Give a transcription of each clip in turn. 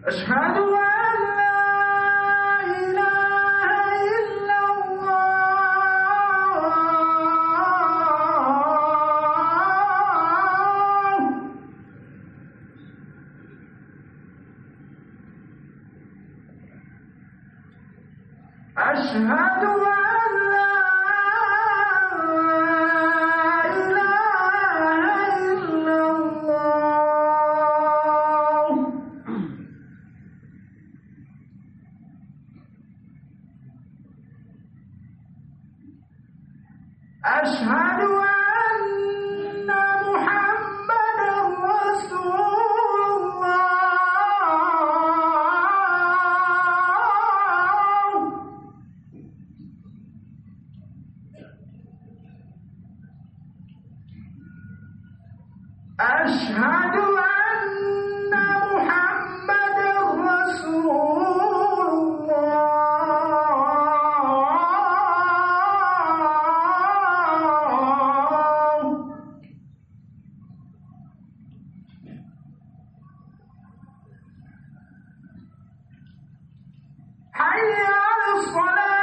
أشهد أن لا إله إلا الله. أشهد أن لا إله إلا الله. أشهد أن محمدًا رسول الله. أشهد أن محمدًا رسول الله. حي على الصلاة.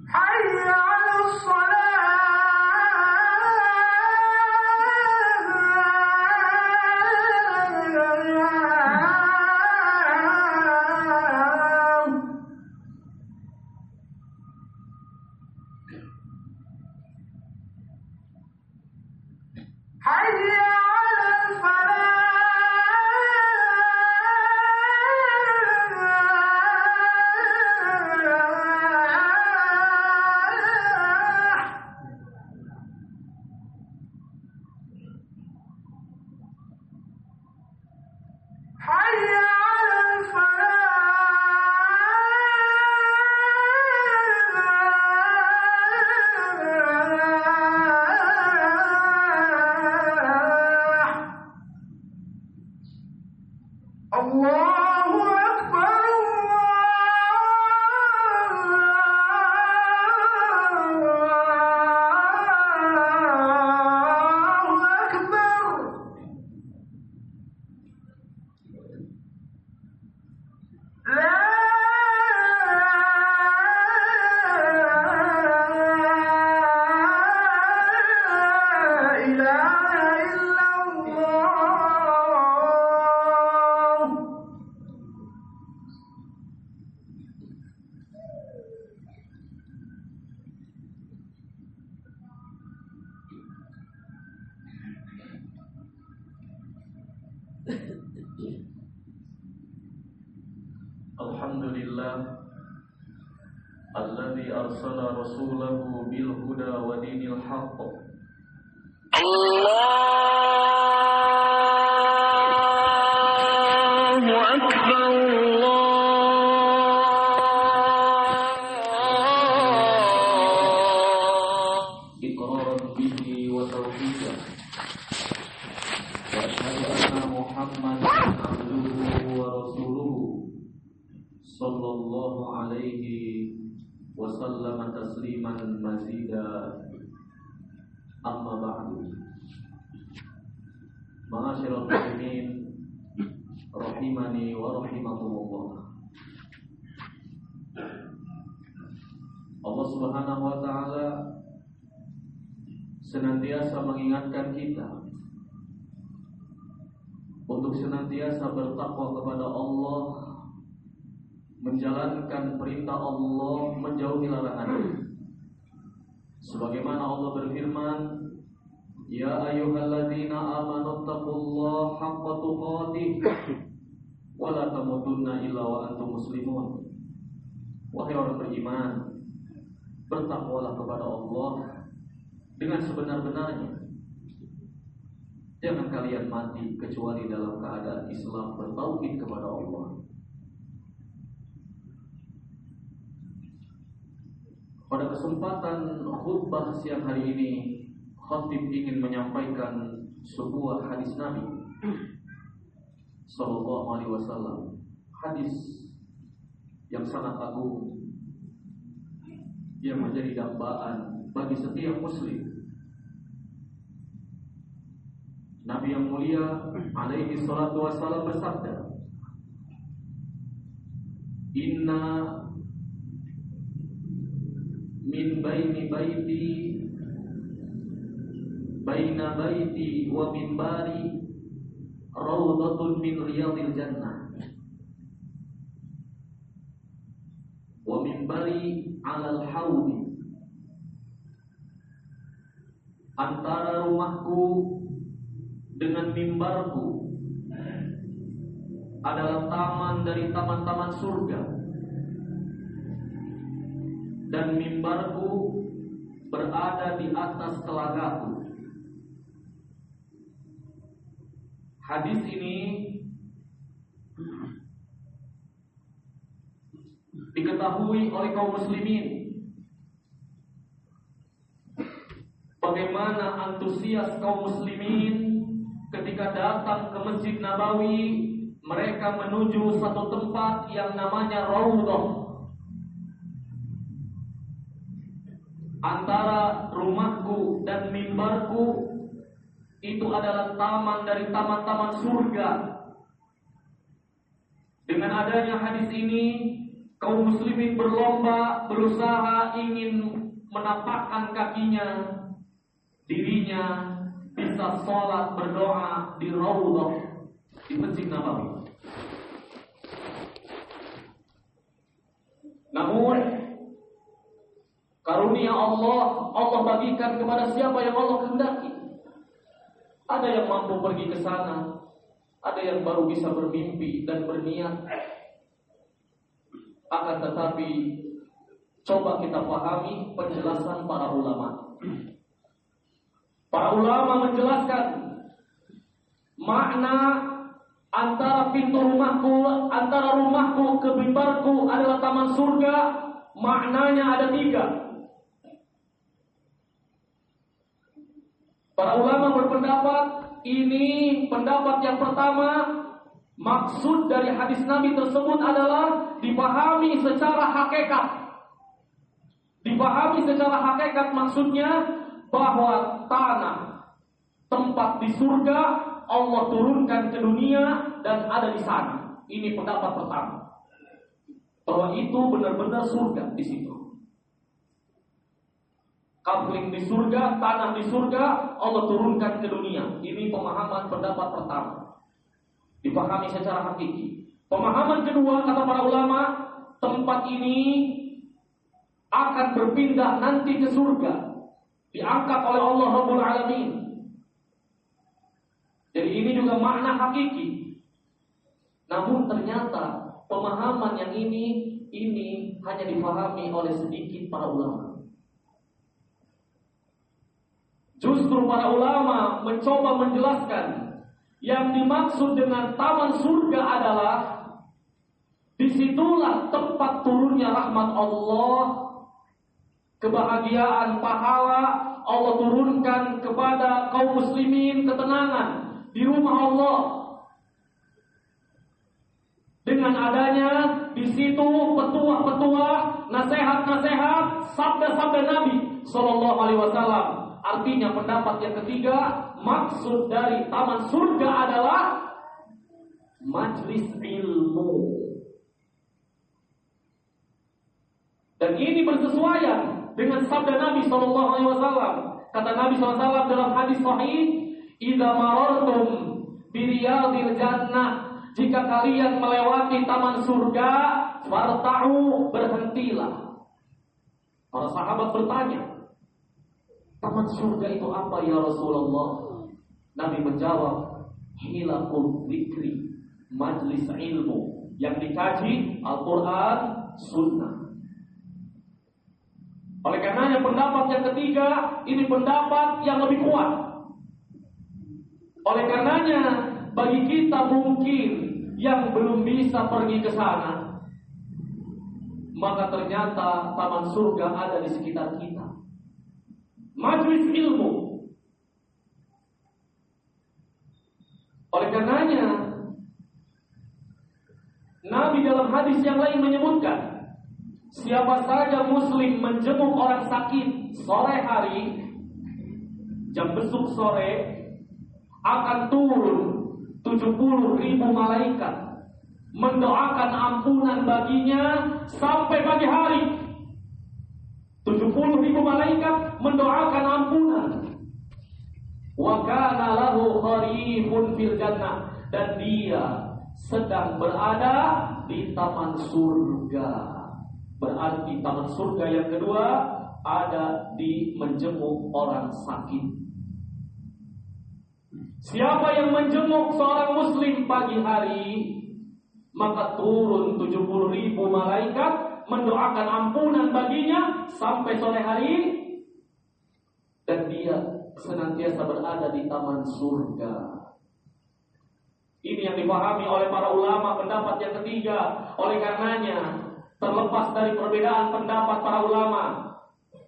حي على الصلاة. حي على الفلاح. حي على الفلاح. الله أكبر. الله أكبر. لا إله إلا الله. Alhamdulillah alladzi arsala rasulahu bil huda wa dinil haqq. Allahu akbar. Iqraran bihi wa tauhidan. Wa asyhadu anna Muhammadan abduhu wa rasuluhu sallallahu alaihi wa sallam tasliman mazida. Amma ba'du. Ma'asyiral muslimin rahimani wa rahimakumullah. Allah Subhanahu wa taala senantiasa mengingatkan kita untuk senantiasa bertakwa kepada Allah, menjalankan perintah Allah, menjauhi larangannya. Sebagaimana Allah berfirman, Ya ayyuhalladzina amanu taqullaha haqqa tuqatih Wala tamutunna illa wa antum muslimun. Wahai orang beriman, bertakwalah kepada Allah dengan sebenar-benarnya. Jangan kalian mati kecuali dalam keadaan Islam, bertauhid kepada Allah. Pada kesempatan khutbah siang hari ini, khatib ingin menyampaikan sebuah hadis Nabi Sallallahu Alaihi Wasallam, hadis yang sangat agung yang menjadi dambaan bagi setiap muslim. Nabi yang mulia alaihi salatu wassalam bersabda, "Inna min baini baina baiti wa minbari rawdatun min riyadil jannah wa minbari 'alal haudi." Antara rumahku dengan mimbarku adalah taman dari taman-taman surga, dan mimbarku berada di atas telagaku. Hadis ini diketahui oleh kaum muslimin bagaimana antusias kaum muslimin ketika datang ke Masjid Nabawi. Mereka menuju satu tempat yang namanya Raudhah. Antara rumahku dan mimbarku itu adalah taman dari taman-taman surga. Dengan adanya hadis ini, kaum muslimin berlomba, berusaha ingin menapakkan kakinya, dirinya bisa sholat berdoa di Raudhah, di Masjid Nabawi. Namun karunia Allah bagikan kepada siapa yang Allah kehendaki. Ada yang mampu pergi ke sana, ada yang baru bisa bermimpi dan berniat. Akan tetapi coba kita pahami penjelasan para ulama. Para ulama menjelaskan makna antara pintu rumahku, antara rumahku ke mimbarku adalah taman surga. Maknanya ada 3. Para ulama berpendapat, ini pendapat yang pertama, maksud dari hadis Nabi tersebut adalah dipahami secara hakikat. Dipahami secara hakikat maksudnya bahwa tanah tempat di surga Allah turunkan ke dunia dan ada di sana. Ini pendapat pertama, bahwa itu benar-benar surga di situ. Kapling di surga, tanah di surga, Allah turunkan ke dunia. Ini pemahaman pendapat pertama, dipahami secara hakiki. Pemahaman kedua, kata para ulama, tempat ini akan berpindah nanti ke surga, diangkat oleh Allah Rabbul Alamin. Jadi ini juga makna hakiki. Namun ternyata pemahaman yang ini hanya dipahami oleh sedikit para ulama. Justru para ulama mencoba menjelaskan yang dimaksud dengan taman surga adalah disitulah tempat turunnya rahmat Allah, kebahagiaan, pahala Allah turunkan kepada kaum muslimin, ketenangan di rumah Allah. Dengan adanya di situ petuah-petuah, nasihat-nasihat, sabda-sabda Nabi Sallallahu Alaihi Wasallam. Artinya pendapat yang ketiga, maksud dari taman surga adalah majlis ilmu. Dan ini bersesuaian dengan sabda Nabi Sallallahu Alaihi Wasallam. Kata Nabi SAW dalam hadis sahih, "Idza marartum biriyadil jannah," jika kalian melewati taman surga, farta'u, berhentilah. Para sahabat bertanya, taman surga itu apa ya Rasulullah? Nabi menjawab, hilaqul dzikri, Majelis ilmu yang dikaji Al-Quran, Sunnah. Oleh karenanya pendapat yang ketiga ini pendapat yang lebih kuat. Oleh karenanya bagi kita mungkin yang belum bisa pergi ke sana, maka ternyata taman surga ada di sekitar kita. Majelis ilmu. Oleh karenanya Nabi dalam hadis yang lain menyebutkan, siapa saja muslim menjenguk orang sakit sore hari, jam besuk sore, akan turun 70.000 malaikat mendoakan ampunan baginya sampai pagi hari. 70.000 malaikat mendoakan ampunan. Wa kana lahu kharifun fil jannah, dan dia sedang berada di taman surga. Berarti taman surga yang kedua ada di menjenguk orang sakit. Siapa yang menjenguk seorang muslim pagi hari, maka turun 70.000 malaikat mendoakan ampunan baginya sampai sore hari, dan dia senantiasa berada di taman surga. Ini yang dipahami oleh para ulama pendapat yang ketiga. Oleh karenanya, terlepas dari perbedaan pendapat para ulama,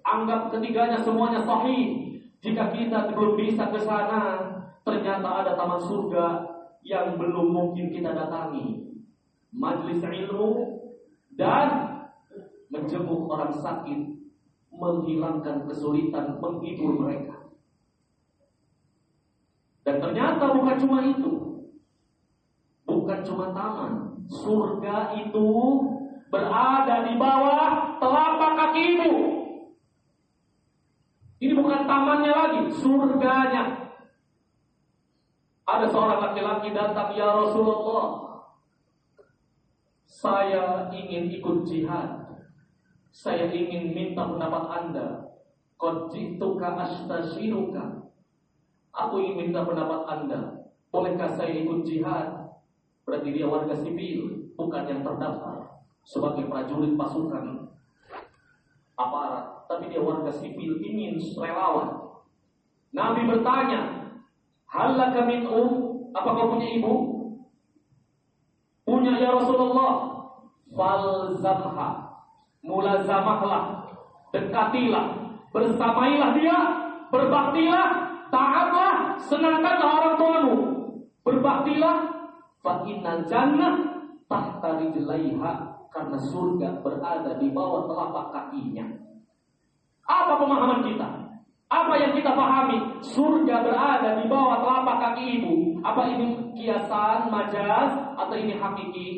anggap ketiganya semuanya sahih. Jika kita belum bisa ke sana, ternyata ada taman surga yang belum mungkin kita datangi. Majelis ilmu dan menjenguk orang sakit, menghilangkan kesulitan, menghibur mereka. Dan ternyata bukan cuma itu, bukan cuma taman. Surga itu berada di bawah telapak kakimu. Ini bukan tamannya lagi, surganya. Ada seorang laki-laki datang, ya Rasulullah, saya ingin ikut jihad. Saya ingin minta pendapat Anda. Qad ji'tuka astasyiruka. Aku ingin minta pendapat Anda. Bolehkah saya ikut jihad? Berarti dia warga sipil, bukan yang terdaftar sebagai prajurit pasukan aparat, tapi dia warga sipil, ingin relawan. Nabi bertanya, halaka min apa kau punya ibu? Punya ya Rasulullah. Falzamha, mulazamahlah, dekatilah, bersamailah dia, berbaktilah, taatlah, senangkanlah orang tuamu, berbaktilah. Fa innal jannah tahta rijlaiha, karena surga berada di bawah telapak kakinya. Apa pemahaman kita? Apa yang kita pahami? Surga berada di bawah telapak kaki ibu. Apa ini kiasan, majaz, atau ini hakiki?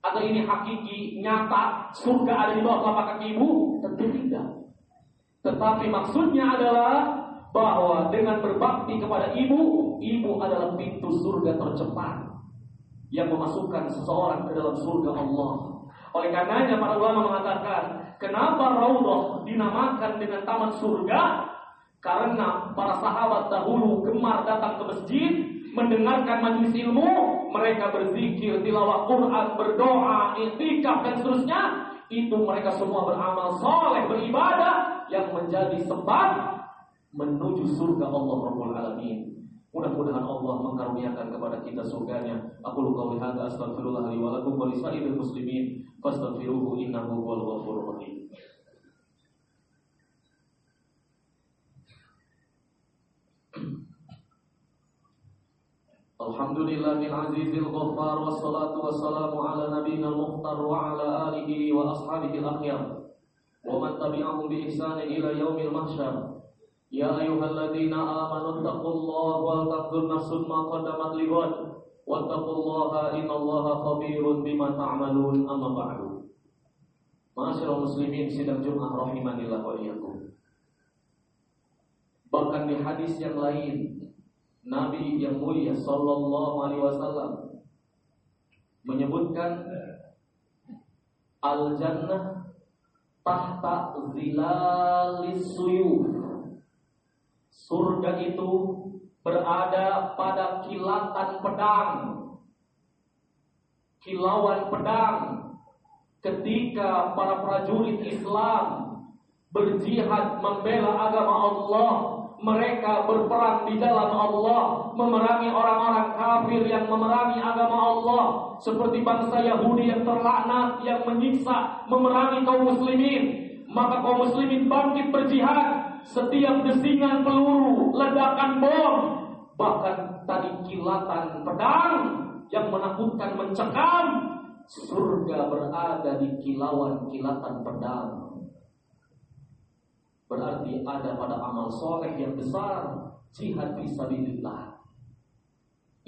Atau ini hakiki, nyata, surga ada di bawah telapak kaki ibu? Tentu tidak. Tetapi maksudnya adalah bahwa dengan berbakti kepada ibu, ibu adalah pintu surga tercepat yang memasukkan seseorang ke dalam surga Allah. Oleh karenanya para ulama mengatakan, kenapa Raudhah dinamakan dengan taman surga? Karena para sahabat dahulu gemar datang ke masjid, mendengarkan majelis ilmu, mereka berzikir, tilawah Quran, berdoa, i'tikaf dan seterusnya. Itu mereka semua beramal soleh, beribadah yang menjadi sebab menuju surga Allah Rabbul Alamin. Mudah-mudahan Allah mengkaruniakan kepada kita surganya. Aku qouli hadza astaghfirullah li wa lakum wa lisa'iril muslimin fastaghfiruhu innahu huwal ghafurur rahim. Alhamdulillahil azizil ghaffar, wassalatu wassalamu ala nabiyyil mukhtar wa ala alihi wa ashabihi al-akhyar wa man tabi'ahum bi ihsanin ila yaumil mahsyar. Ya ayyuhalladzina amanu taqullaha wal tanzur nafsun ma qaddamat lighad wattaqullaha innallaha khabirun bima ta'malun. Amma ba'du. Ma'asyiral muslimin sidang Jumat rahimanillah wa iyyakum. Bahkan di hadis yang lain, Nabi yang mulia sallallahu alaihi wasallam menyebutkan al-jannah tahta zilalis suyuf. Surga itu berada pada kilatan pedang. kilauan pedang ketika para prajurit Islam berjihad membela agama Allah. Mereka berperang di jalan Allah, memerangi orang-orang kafir yang memerangi agama Allah, seperti bangsa Yahudi yang terlaknat, yang menyiksa, memerangi kaum muslimin. Maka kaum muslimin bangkit berjihad. Setiap desingan peluru, ledakan bom, bahkan tadi kilatan pedang yang menakutkan, mencekam, surga berada di kilauan kilatan pedang. Berarti ada pada amal soleh yang besar, jihad fisabilillah.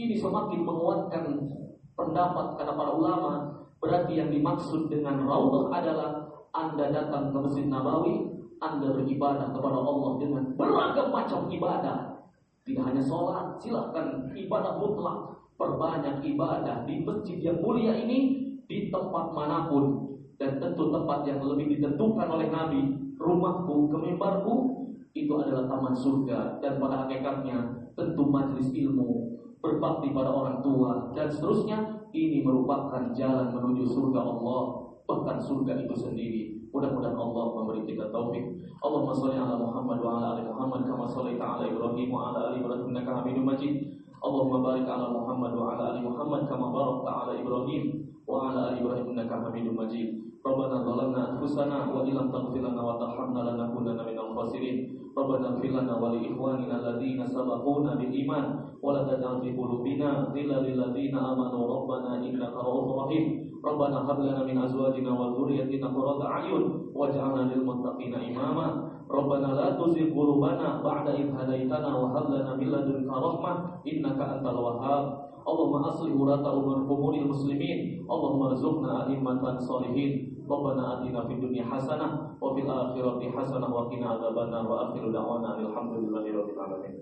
Ini semakin menguatkan pendapat kata para ulama. Berarti yang dimaksud dengan raudhah adalah Anda datang ke Masjid Nabawi, Anda beribadah kepada Allah dengan beragam macam ibadah. Tidak hanya sholat, silakan ibadah mutlak. Perbanyak ibadah di masjid yang mulia ini, di tempat manapun. Dan tentu tempat yang lebih ditentukan oleh Nabi, rumahku ke mimbarku, itu adalah taman surga. Dan pada hakikatnya tentu majelis ilmu, berbakti pada orang tua, dan seterusnya. Ini merupakan jalan menuju surga Allah, bahkan surga itu sendiri. Mudah-mudahan Allah memberi kita taufik. Allahumma sholli ala Muhammad wa ala ali Muhammad kama shallaita ala Ibrahim wa ala ali Ibrahim innaka Hamidum Majid. Allahumma barik ala Muhammad wa ala ali Muhammad kama barakta ala Ibrahim wa ala ali Ibrahim innaka Hamidum Majid. Rabbana zalamna anfusana wa illam taghfir lana wa tarhamna lanakunanna minal khasirin. Rabbana ighfir lana wa li ikhwanina alladhina sabaquna bil iman wa la taj'al fi qulubina ghillan lil ladzina amanu rabbana innaka ra'ufur rahim. Rabbana hab lana min azwajina wa dhurriyyatina qurrata a'yun waj'alna lil muttaqina imama. Rabbana la tuzigh qulubana ba'da idh hadaitana wa hab lana min ladunka rahmah innaka antal wahhab. Allahumma aslih urata umuril muslimin. Allahumma rzuqna a'immatan sholihin. Rabbana atina fid dunya hasanah wa fil akhirati hasanah wa qina adzabannar wa akhiru da'wana alhamdulillahi rabbil alamin.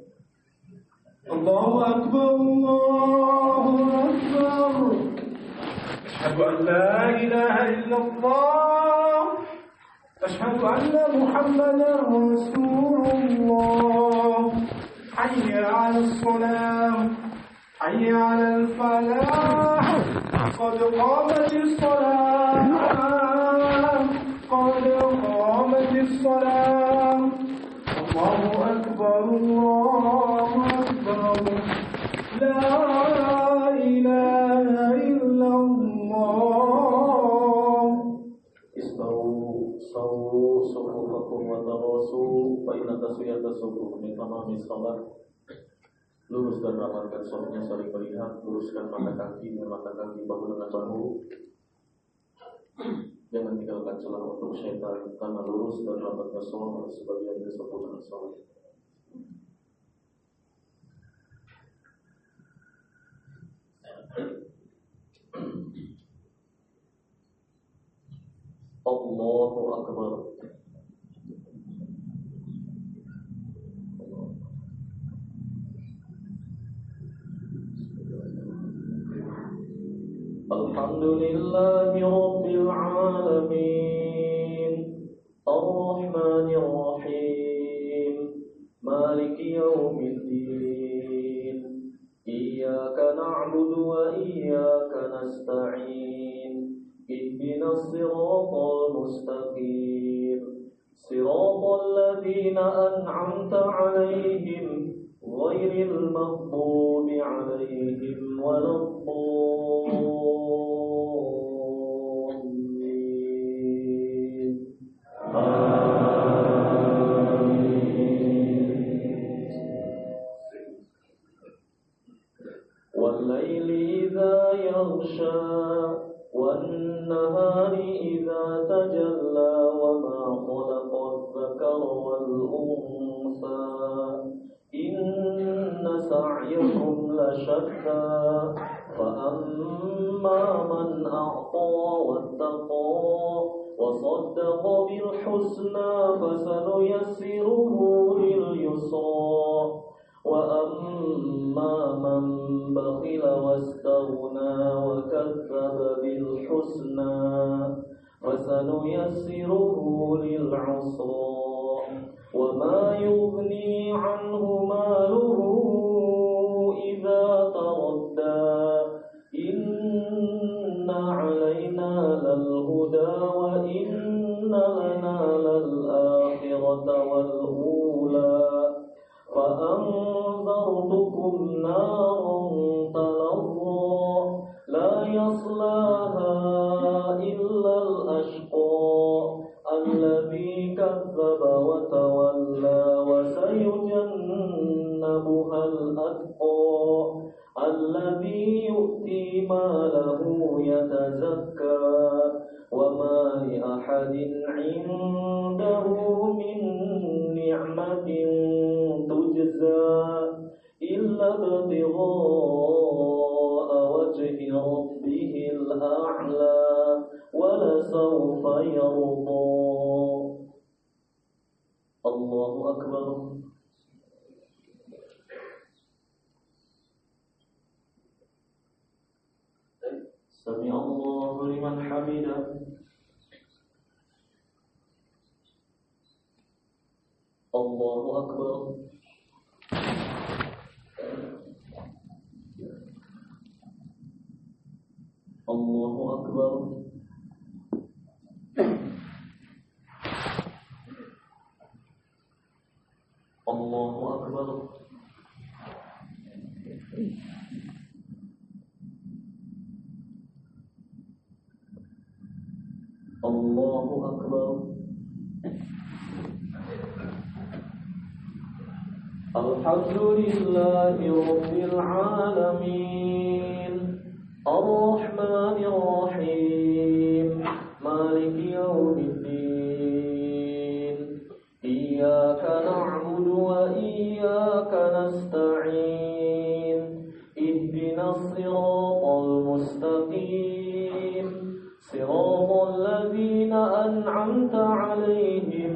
Allahu akbar, Allahu akbar. Asyhadu an la ilaha illallah. Asyhadu anna Muhammadar Rasulullah. Hayya 'alas shalah. Hayya 'alal falah. Qad qamatis shalah. قد قامت الصلاة. الله أكبر الله أكبر. لا إله إلا الله. استووا صووا صفوفكم وتراصوا فإن تسوية الصفوف من تمام الصلاة. Lurus dan rapatkan safnya saling melihat. Luruskan mata kaki dengan mata kaki, bahu dengan bahu. Jangan tinggalkan celah untuk syaitan, karena lurus dan rapatnya sholat sebagian kesempurnaan sholat. Allahu Akbar. Alhamdulillahi Rabbil Alamin. Ar-Rahmanir Rahim. Maliki Yawmiddin. Iyyaka na'budu wa iyyaka nasta'in. Ihdinas siratal mustaqim. Siratal ladzina an'amta 'alaihim ghairil maghdubi 'alaihim waladdallin. والليل إذا يغشى والنهار إذا تجلى وما خلق الذكر والأنثى إن سعيكم لشتى فأما من أعطى واتقى وصدق بالحسنى فسنيسره لليسرى وأما من بخل واستغنى وكذب بالحسنى فسنيسره للعسرى وما يغني عنه ماله إذا تردى إن كلا وإن لنا للآخرة والأولى فأنذرتكم نارا تلظى لا يصلاها إلا الأشقى الذي كذب وتولى وسيجنبها الأتقى الذي يؤتي ماله يتزكى وما لأحد عنده من نعمة تجزى إلا ابتغاء وجه ربه الأعلى ولسوف يرضى. الله أكبر. سمع الله لمن حمده. الله أكبر. الله أكبر. الله أكبر. الله أكبر. الحمد لله رب العالمين الرحمن الرحيم مالك يوم الدين إياك نعبد وإياك نستعين اهدنا الصراط المستقيم صراط الذين أنعمت عليهم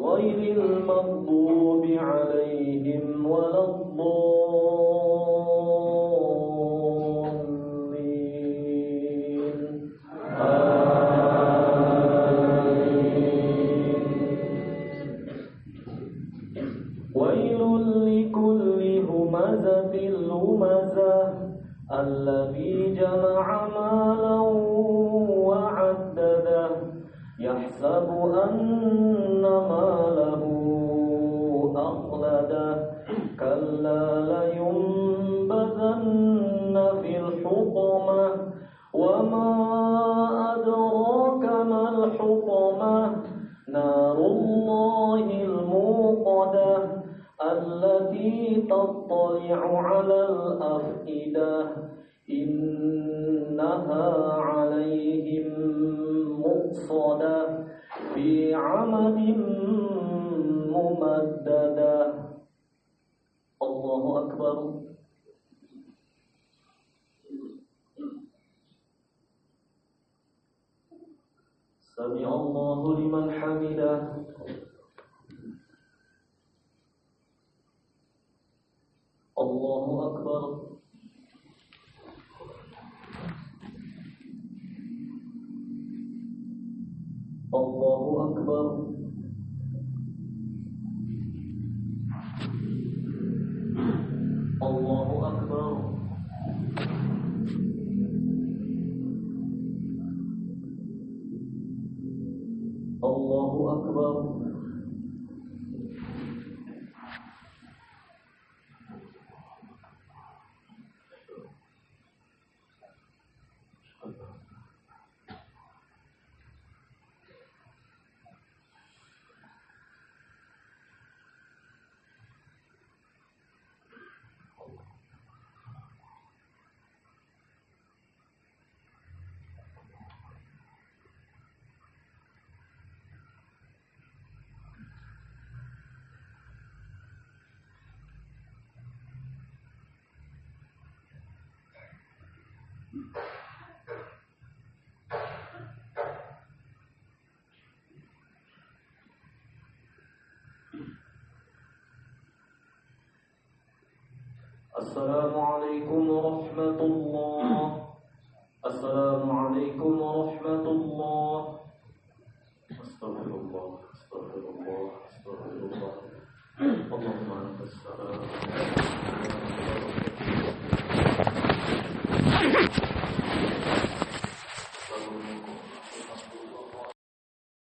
غير المغضوب عليهم ولا الضالين آمين. ويل لكل همزة لمزة الذي جمع مالا وعدده يحسب أن ماله أخلده كلا لينبذن في الحطمة وما أدراك ما الحطمة نار الله الموقدة التي تطلع على الأفئدة إنها عليهم مؤصدة في عمد ممددة. الله أكبر. سمع الله لمن حمده. الله أكبر. الله أكبر. الله أكبر. الله أكبر. السلام عليكم ورحمة الله. السلام عليكم ورحمة